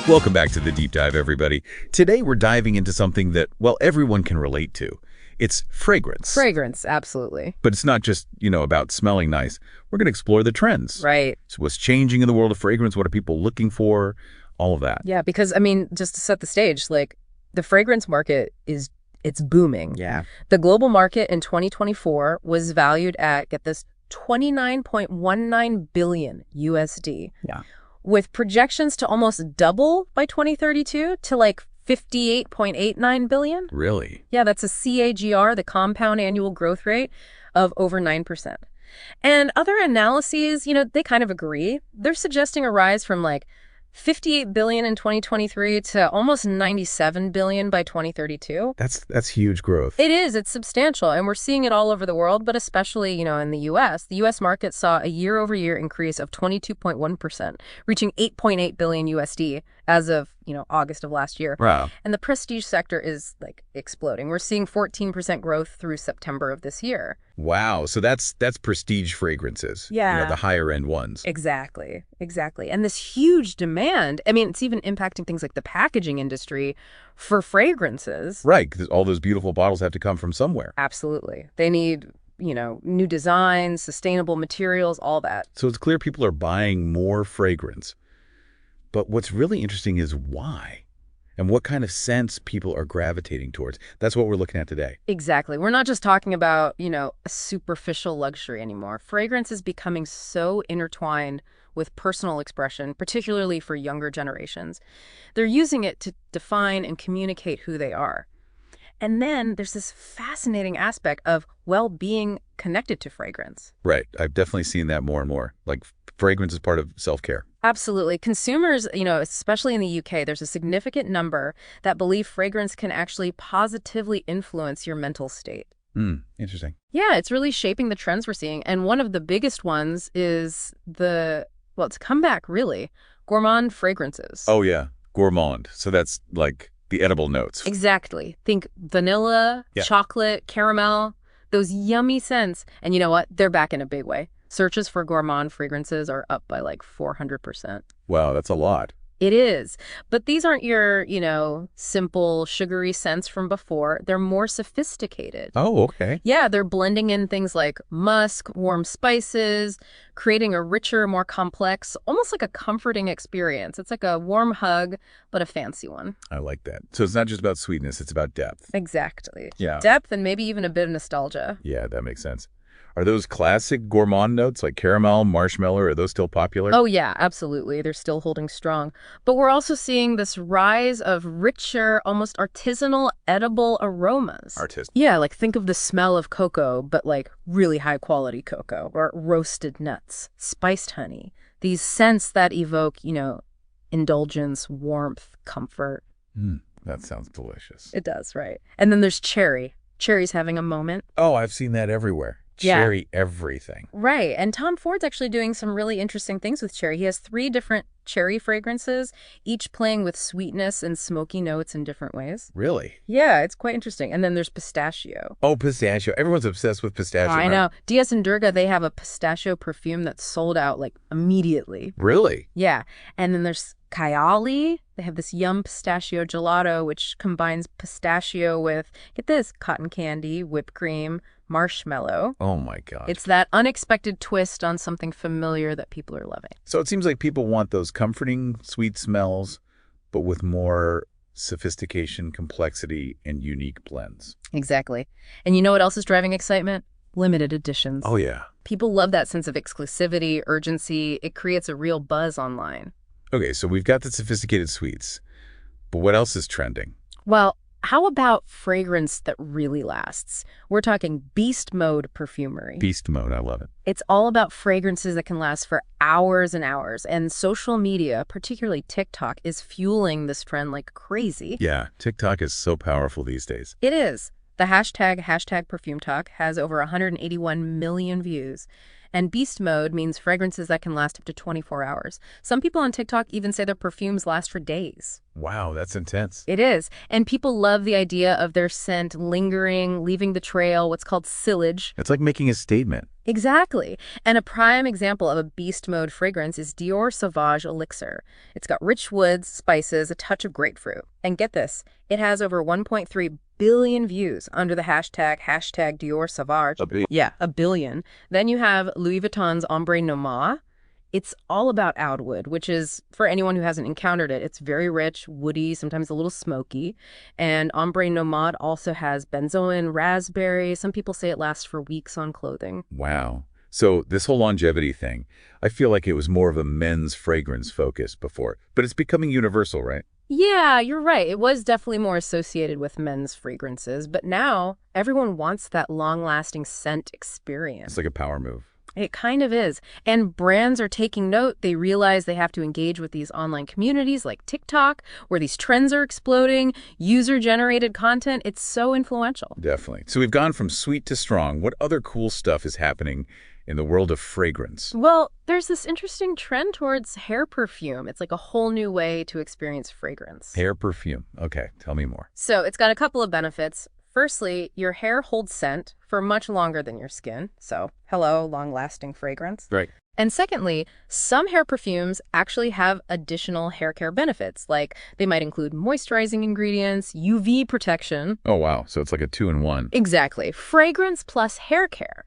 Welcome back to the Deep Dive, everybody. Today we're diving into something that, well, everyone can relate to. It's fragrance. Fragrance, absolutely. But it's not just, about smelling nice. We're going to explore the trends. Right. So what's changing in the world of fragrance? What are people looking for? All of that. Yeah, because, just to set the stage, the fragrance market it's booming. Yeah. The global market in 2024 was valued at, get this, 29.19 billion USD. Yeah. With projections to almost double by 2032 to 58.89 billion. Really? Yeah, that's a CAGR, the compound annual growth rate, of over 9%. And other analyses, they kind of agree. They're suggesting a rise from 58 billion in 2023 to almost 97 billion by 2032. That's huge growth. It is. It's substantial. And we're seeing it all over the world, but especially, in the U.S. The U.S. market saw a year-over-year increase of 22.1%, reaching 8.8 billion USD as of, August of last year. Wow. And the prestige sector is, exploding. We're seeing 14% growth through September of this year. Wow. So that's prestige fragrances. Yeah. The higher end ones. Exactly. And this huge demand, it's even impacting things like the packaging industry for fragrances. Right, because all those beautiful bottles have to come from somewhere. Absolutely. They need, new designs, sustainable materials, all that. So it's clear people are buying more fragrance. But what's really interesting is why and what kind of scents people are gravitating towards. That's what we're looking at today. Exactly. We're not just talking about, a superficial luxury anymore. Fragrance is becoming so intertwined with personal expression, particularly for younger generations. They're using it to define and communicate who they are. And then there's this fascinating aspect of well-being connected to fragrance. Right. I've definitely seen that more and more. Fragrance is part of self-care. Absolutely. Consumers, especially in the UK, there's a significant number that believe fragrance can actually positively influence your mental state. Interesting. Yeah, it's really shaping the trends we're seeing. And one of the biggest ones is it's come back, really, gourmand fragrances. Oh, yeah. Gourmand. So that's the edible notes. Exactly. Think vanilla, chocolate, caramel, those yummy scents. And you know what? They're back in a big way. Searches for gourmand fragrances are up by 400%. Wow, that's a lot. It is. But these aren't your, simple sugary scents from before. They're more sophisticated. Oh, okay. Yeah, they're blending in things like musk, warm spices, creating a richer, more complex, almost like a comforting experience. It's like a warm hug, but a fancy one. I like that. So it's not just about sweetness, it's about depth. Exactly. Yeah. Depth and maybe even a bit of nostalgia. Yeah, that makes sense. Are those classic gourmand notes like caramel, marshmallow, are those still popular? Oh, yeah, absolutely. They're still holding strong. But we're also seeing this rise of richer, almost artisanal, edible aromas. Yeah, think of the smell of cocoa, but really high quality cocoa, or roasted nuts, spiced honey. These scents that evoke, indulgence, warmth, comfort. That sounds delicious. It does, right? And then there's cherry. Cherry's having a moment. Oh, I've seen that everywhere. Cherry everything. Right. And Tom Ford's actually doing some really interesting things with cherry. He has 3 different cherry fragrances, each playing with sweetness and smoky notes in different ways. Really? Yeah, it's quite interesting. And then there's pistachio. Oh, pistachio. Everyone's obsessed with pistachio. I know. Diaz and Durga, they have a pistachio perfume that's sold out immediately. Really? Yeah. And then there's Kayali. They have this yum pistachio gelato, which combines pistachio with, get this, cotton candy, whipped cream, marshmallow. Oh, my God. It's that unexpected twist on something familiar that people are loving. So it seems like people want those comforting, sweet smells, but with more sophistication, complexity, and unique blends. Exactly. And you know what else is driving excitement? Limited editions. Oh, yeah. People love that sense of exclusivity, urgency. It creates a real buzz online. Okay, so we've got the sophisticated sweets, but what else is trending? Well, how about fragrance that really lasts? We're talking beast mode perfumery. Beast mode, I love it. It's all about fragrances that can last for hours and hours. And social media, particularly TikTok, is fueling this trend like crazy. Yeah, TikTok is so powerful these days. It is. The hashtag perfume talk has over 181 million views. And beast mode means fragrances that can last up to 24 hours. Some people on TikTok even say their perfumes last for days. Wow, that's intense. It is. And people love the idea of their scent lingering, leaving the trail, what's called sillage. It's like making a statement. Exactly. And a prime example of a beast mode fragrance is Dior Sauvage Elixir. It's got rich woods, spices, a touch of grapefruit. And get this, it has over 1.3 billion views under the hashtag Dior Sauvage. Yeah, a billion. Then you have Louis Vuitton's Ombre Nomad. It's all about oud wood, which is, for anyone who hasn't encountered it, it's very rich, woody, sometimes a little smoky. And Ombre Nomad also has benzoin, raspberry. Some people say it lasts for weeks on clothing. Wow. So this whole longevity thing, I feel like it was more of a men's fragrance focus before, but it's becoming universal, right? Yeah, you're right. It was definitely more associated with men's fragrances, but now everyone wants that long-lasting scent experience. It's like a power move. It kind of is. And brands are taking note. They realize they have to engage with these online communities like TikTok, where these trends are exploding, user-generated content. It's so influential. Definitely. So we've gone from sweet to strong. What other cool stuff is happening in the world of fragrance? Well, there's this interesting trend towards hair perfume. It's like a whole new way to experience fragrance. Hair perfume. Okay, tell me more. So it's got a couple of benefits. Firstly, your hair holds scent for much longer than your skin. So, hello, long-lasting fragrance. Right. And secondly, some hair perfumes actually have additional hair care benefits, like they might include moisturizing ingredients, UV protection. Oh, wow. So it's like a 2-in-1. Exactly. Fragrance plus hair care.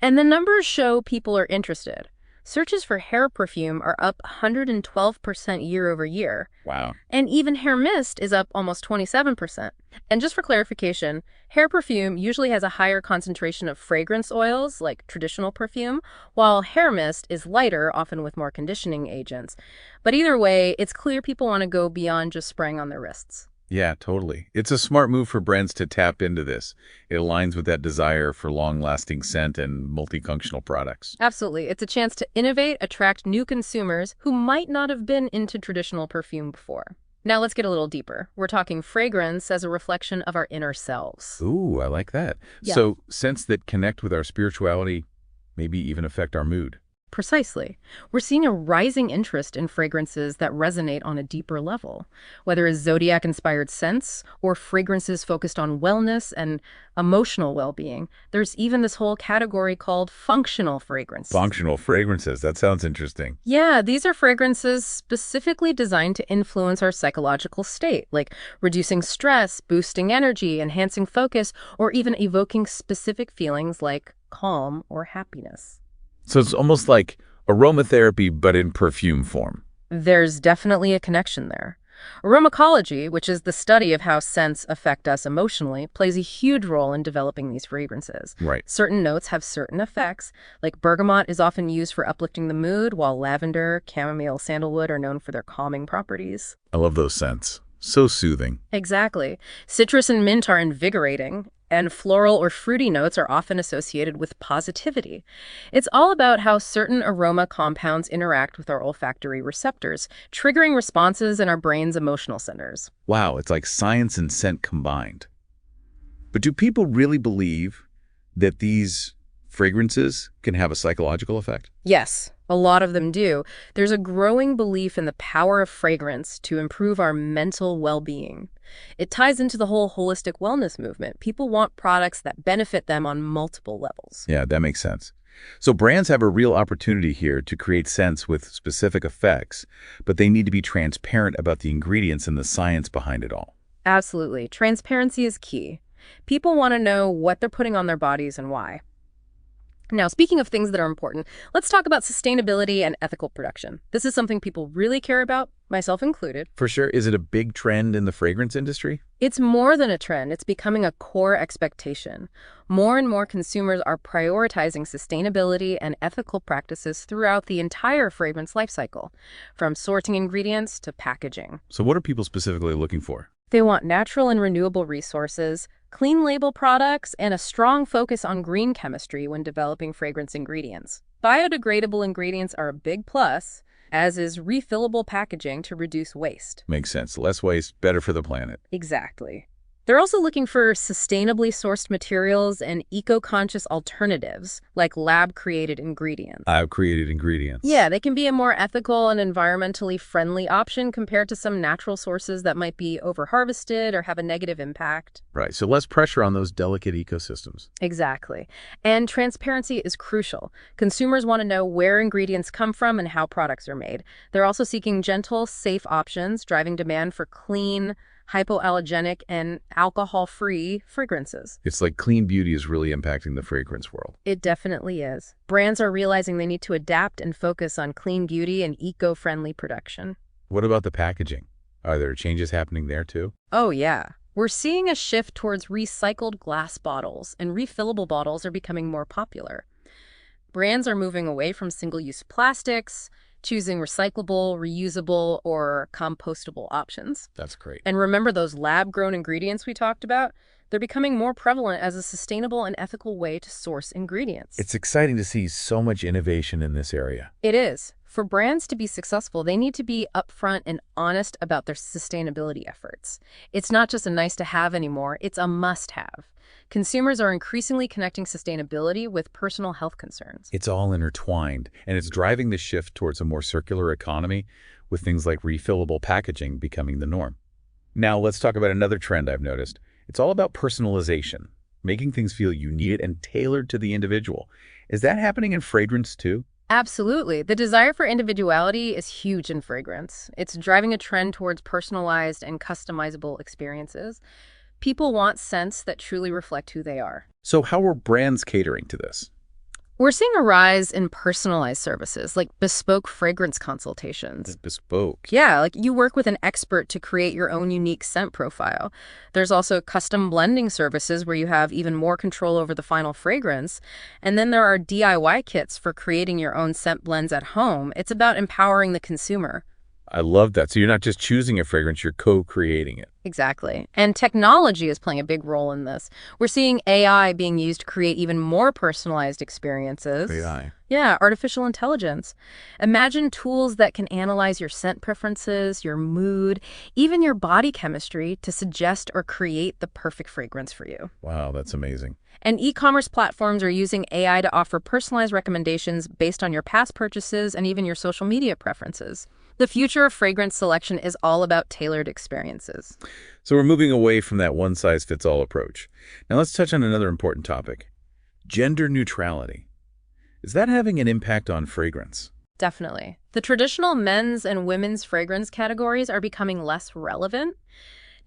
And the numbers show people are interested. Searches for hair perfume are up 112% year over year. Wow. And even hair mist is up almost 27%. And just for clarification, hair perfume usually has a higher concentration of fragrance oils, like traditional perfume, while hair mist is lighter, often with more conditioning agents. But either way, it's clear people want to go beyond just spraying on their wrists. Yeah, totally. It's a smart move for brands to tap into this. It aligns with that desire for long-lasting scent and multifunctional products. Absolutely. It's a chance to innovate, attract new consumers who might not have been into traditional perfume before. Now let's get a little deeper. We're talking fragrance as a reflection of our inner selves. Ooh, I like that. Yeah. So scents that connect with our spirituality, maybe even affect our mood. Precisely. We're seeing a rising interest in fragrances that resonate on a deeper level, whether it's zodiac-inspired scents or fragrances focused on wellness and emotional well-being. There's even this whole category called functional fragrances. Functional fragrances. That sounds interesting. Yeah, these are fragrances specifically designed to influence our psychological state, like reducing stress, boosting energy, enhancing focus, or even evoking specific feelings like calm or happiness. So it's almost like aromatherapy, but in perfume form. There's definitely a connection there. Aromacology, which is the study of how scents affect us emotionally, plays a huge role in developing these fragrances. Right. Certain notes have certain effects, like bergamot is often used for uplifting the mood, while lavender, chamomile, sandalwood are known for their calming properties. I love those scents. So soothing. Exactly. Citrus and mint are invigorating, and floral or fruity notes are often associated with positivity. It's all about how certain aroma compounds interact with our olfactory receptors, triggering responses in our brain's emotional centers. Wow, it's like science and scent combined. But do people really believe that these fragrances can have a psychological effect? Yes, a lot of them do. There's a growing belief in the power of fragrance to improve our mental well-being. It ties into the whole holistic wellness movement. People want products that benefit them on multiple levels. Yeah, that makes sense. So brands have a real opportunity here to create scents with specific effects, but they need to be transparent about the ingredients and the science behind it all. Absolutely. Transparency is key. People want to know what they're putting on their bodies and why. Now, speaking of things that are important, let's talk about sustainability and ethical production. This is something people really care about, myself included. For sure. Is it a big trend in the fragrance industry? It's more than a trend. It's becoming a core expectation. More and more consumers are prioritizing sustainability and ethical practices throughout the entire fragrance lifecycle, from sourcing ingredients to packaging. So what are people specifically looking for? They want natural and renewable resources, clean label products, and a strong focus on green chemistry when developing fragrance ingredients. Biodegradable ingredients are a big plus, as is refillable packaging to reduce waste. Makes sense. Less waste, better for the planet. Exactly. They're also looking for sustainably sourced materials and eco-conscious alternatives, like lab-created ingredients. Lab-created ingredients. Yeah, they can be a more ethical and environmentally friendly option compared to some natural sources that might be over-harvested or have a negative impact. Right, so less pressure on those delicate ecosystems. Exactly. And transparency is crucial. Consumers want to know where ingredients come from and how products are made. They're also seeking gentle, safe options, driving demand for clean, hypoallergenic, and alcohol-free fragrances. It's like clean beauty is really impacting the fragrance world. It definitely is. Brands are realizing they need to adapt and focus on clean beauty and eco-friendly production. What about the packaging? Are there changes happening there too? Oh, yeah. We're seeing a shift towards recycled glass bottles, and refillable bottles are becoming more popular. Brands are moving away from single-use plastics, choosing recyclable, reusable, or compostable options. That's great. And remember those lab-grown ingredients we talked about? They're becoming more prevalent as a sustainable and ethical way to source ingredients. It's exciting to see so much innovation in this area. It is. For brands to be successful, they need to be upfront and honest about their sustainability efforts. It's not just a nice-to-have anymore, it's a must-have. Consumers are increasingly connecting sustainability with personal health concerns. It's all intertwined, and it's driving the shift towards a more circular economy, with things like refillable packaging becoming the norm. Now, let's talk about another trend I've noticed. It's all about personalization, making things feel unique and tailored to the individual. Is that happening in fragrance too? Absolutely. The desire for individuality is huge in fragrance. It's driving a trend towards personalized and customizable experiences. People want scents that truly reflect who they are. So how are brands catering to this? We're seeing a rise in personalized services like bespoke fragrance consultations. Bespoke. Yeah, like you work with an expert to create your own unique scent profile. There's also custom blending services where you have even more control over the final fragrance. And then there are DIY kits for creating your own scent blends at home. It's about empowering the consumer. I love that. So you're not just choosing a fragrance, you're co-creating it. Exactly. And technology is playing a big role in this. We're seeing AI being used to create even more personalized experiences. AI. Yeah, artificial intelligence. Imagine tools that can analyze your scent preferences, your mood, even your body chemistry to suggest or create the perfect fragrance for you. Wow, that's amazing. And e-commerce platforms are using AI to offer personalized recommendations based on your past purchases and even your social media preferences. The future of fragrance selection is all about tailored experiences. So we're moving away from that one-size-fits-all approach. Now let's touch on another important topic. Gender neutrality. Is that having an impact on fragrance? Definitely. The traditional men's and women's fragrance categories are becoming less relevant.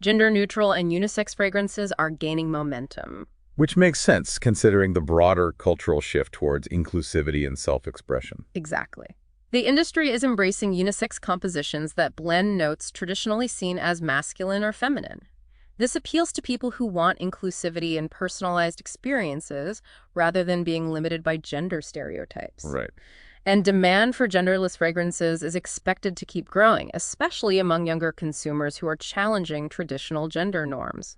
Gender-neutral and unisex fragrances are gaining momentum. Which makes sense, considering the broader cultural shift towards inclusivity and self-expression. Exactly. The industry is embracing unisex compositions that blend notes traditionally seen as masculine or feminine. This appeals to people who want inclusivity and personalized experiences rather than being limited by gender stereotypes. Right. And demand for genderless fragrances is expected to keep growing, especially among younger consumers who are challenging traditional gender norms.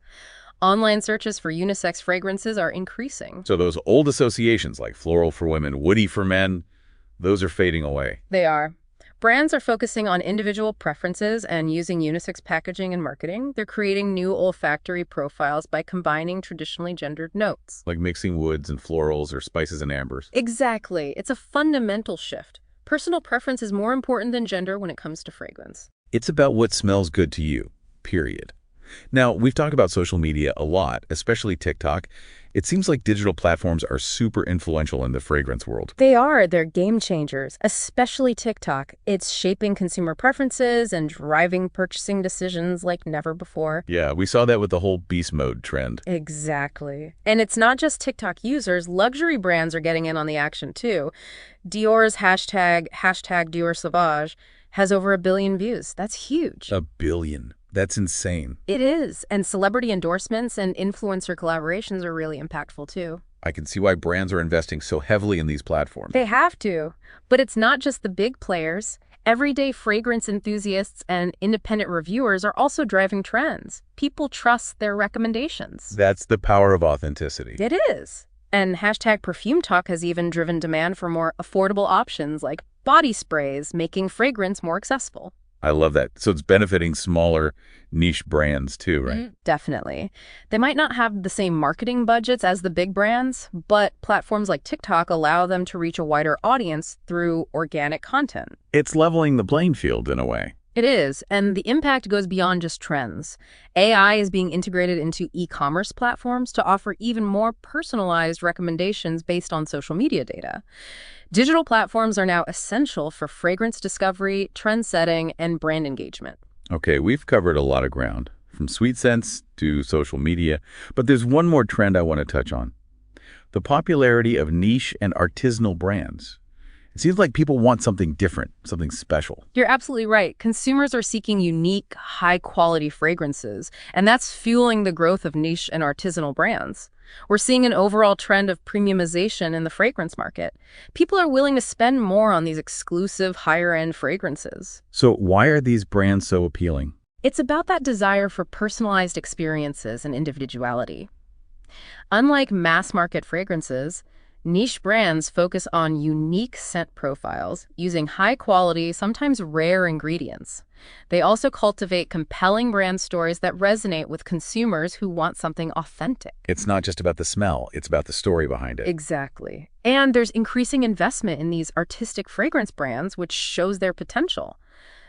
Online searches for unisex fragrances are increasing. So those old associations like floral for women, woody for men, those are fading away. They are. Brands are focusing on individual preferences and using unisex packaging and marketing. They're creating new olfactory profiles by combining traditionally gendered notes. Like mixing woods and florals or spices and ambers. Exactly. It's a fundamental shift. Personal preference is more important than gender when it comes to fragrance. It's about what smells good to you, period. Now, we've talked about social media a lot, especially TikTok. It seems like digital platforms are super influential in the fragrance world. They are. They're game changers, especially TikTok. It's shaping consumer preferences and driving purchasing decisions like never before. Yeah, we saw that with the whole beast mode trend. Exactly. And it's not just TikTok users. Luxury brands are getting in on the action, too. Dior's hashtag Dior Sauvage has over 1 billion views. That's huge. 1 billion. That's insane. It is. And celebrity endorsements and influencer collaborations are really impactful, too. I can see why brands are investing so heavily in these platforms. They have to. But it's not just the big players. Everyday fragrance enthusiasts and independent reviewers are also driving trends. People trust their recommendations. That's the power of authenticity. It is. And hashtag perfume talk has even driven demand for more affordable options like body sprays, making fragrance more accessible. I love that. So it's benefiting smaller niche brands too, right? Definitely. They might not have the same marketing budgets as the big brands, but platforms like TikTok allow them to reach a wider audience through organic content. It's leveling the playing field in a way. It is, and the impact goes beyond just trends. AI is being integrated into e-commerce platforms to offer even more personalized recommendations based on social media data. Digital platforms are now essential for fragrance discovery, trend setting, and brand engagement. Okay, we've covered a lot of ground, from sweet scents to social media, but there's one more trend I want to touch on. The popularity of niche and artisanal brands. It seems like people want something different, something special. You're absolutely right. Consumers are seeking unique, high-quality fragrances, and that's fueling the growth of niche and artisanal brands. We're seeing an overall trend of premiumization in the fragrance market. People are willing to spend more on these exclusive, higher-end fragrances. So why are these brands so appealing? It's about that desire for personalized experiences and individuality. Unlike mass-market fragrances, niche brands focus on unique scent profiles using high-quality, sometimes rare ingredients. They also cultivate compelling brand stories that resonate with consumers who want something authentic. It's not just about the smell, it's about the story behind it. Exactly. And there's increasing investment in these artistic fragrance brands, which shows their potential.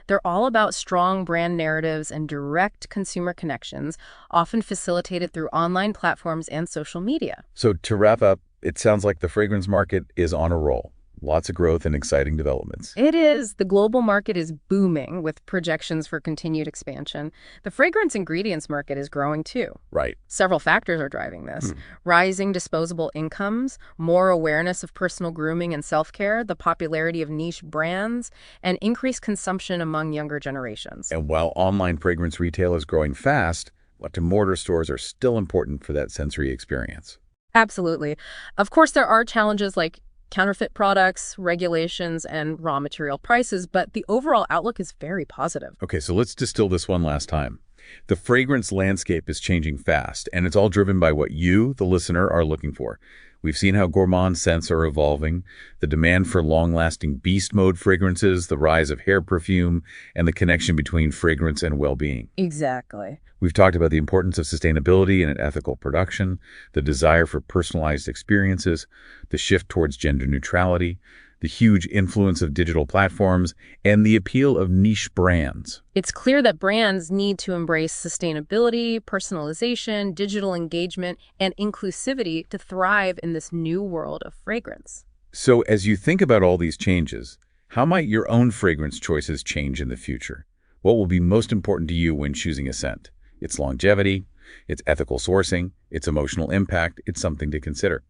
They're all about strong brand narratives and direct consumer connections, often facilitated through online platforms and social media. So to wrap up, it sounds like the fragrance market is on a roll. Lots of growth and exciting developments. It is. The global market is booming with projections for continued expansion. The fragrance ingredients market is growing too. Right. Several factors are driving this. Rising disposable incomes, more awareness of personal grooming and self-care, the popularity of niche brands, and increased consumption among younger generations. And while online fragrance retail is growing fast, brick-and-mortar stores are still important for that sensory experience. Absolutely. Of course, there are challenges like counterfeit products, regulations, and raw material prices, but the overall outlook is very positive. Okay, so let's distill this one last time. The fragrance landscape is changing fast, and it's all driven by what you, the listener, are looking for. We've seen how gourmand scents are evolving, the demand for long-lasting beast mode fragrances, the rise of hair perfume, and the connection between fragrance and well-being. Exactly. We've talked about the importance of sustainability and ethical production, the desire for personalized experiences, the shift towards gender neutrality, the huge influence of digital platforms, and the appeal of niche brands. It's clear that brands need to embrace sustainability, personalization, digital engagement, and inclusivity to thrive in this new world of fragrance. So as you think about all these changes, how might your own fragrance choices change in the future? What will be most important to you when choosing a scent? Its longevity, its ethical sourcing, its emotional impact, it's something to consider.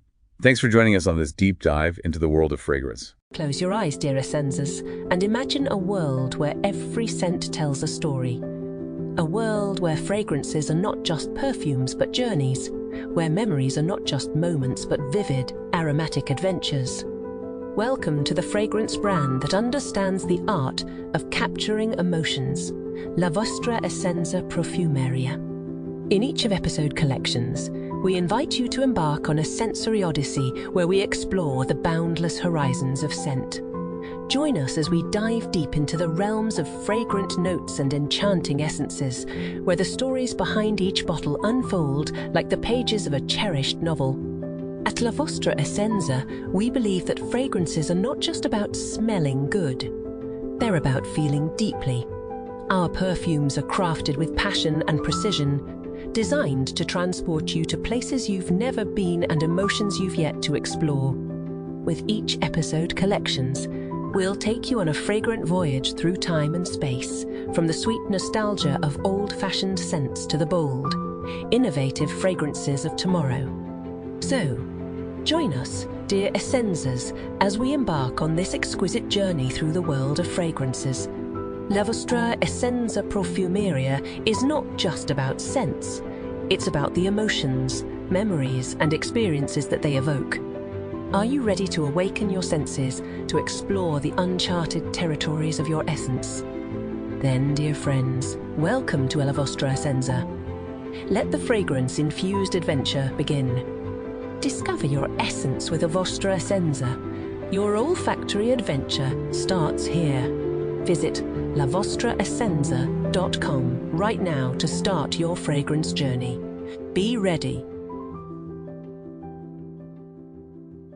Thanks for joining us on this deep dive into the world of fragrance. Close your eyes, dear essenzas, and imagine a world where every scent tells a story. A world where fragrances are not just perfumes but journeys, where memories are not just moments but vivid, aromatic adventures. Welcome to the fragrance brand that understands the art of capturing emotions, La Vostra Essenza Profumeria. In each of episode collections, we invite you to embark on a sensory odyssey where we explore the boundless horizons of scent. Join us as we dive deep into the realms of fragrant notes and enchanting essences, where the stories behind each bottle unfold like the pages of a cherished novel. At La Vostra Essenza, we believe that fragrances are not just about smelling good. They're about feeling deeply. Our perfumes are crafted with passion and precision, designed to transport you to places you've never been and emotions you've yet to explore. With each episode collections, we'll take you on a fragrant voyage through time and space, from the sweet nostalgia of old-fashioned scents to the bold, innovative fragrances of tomorrow. So, join us, dear essenzas, as we embark on this exquisite journey through the world of fragrances. La Vostra Essenza Profumeria is not just about scents. It's about the emotions, memories, and experiences that they evoke. Are you ready to awaken your senses to explore the uncharted territories of your essence? Then, dear friends, welcome to La Vostra Essenza. Let the fragrance-infused adventure begin. Discover your essence with La Vostra Essenza. Your olfactory adventure starts here. Visit lavostraessenza.com right now to start your fragrance journey. Be ready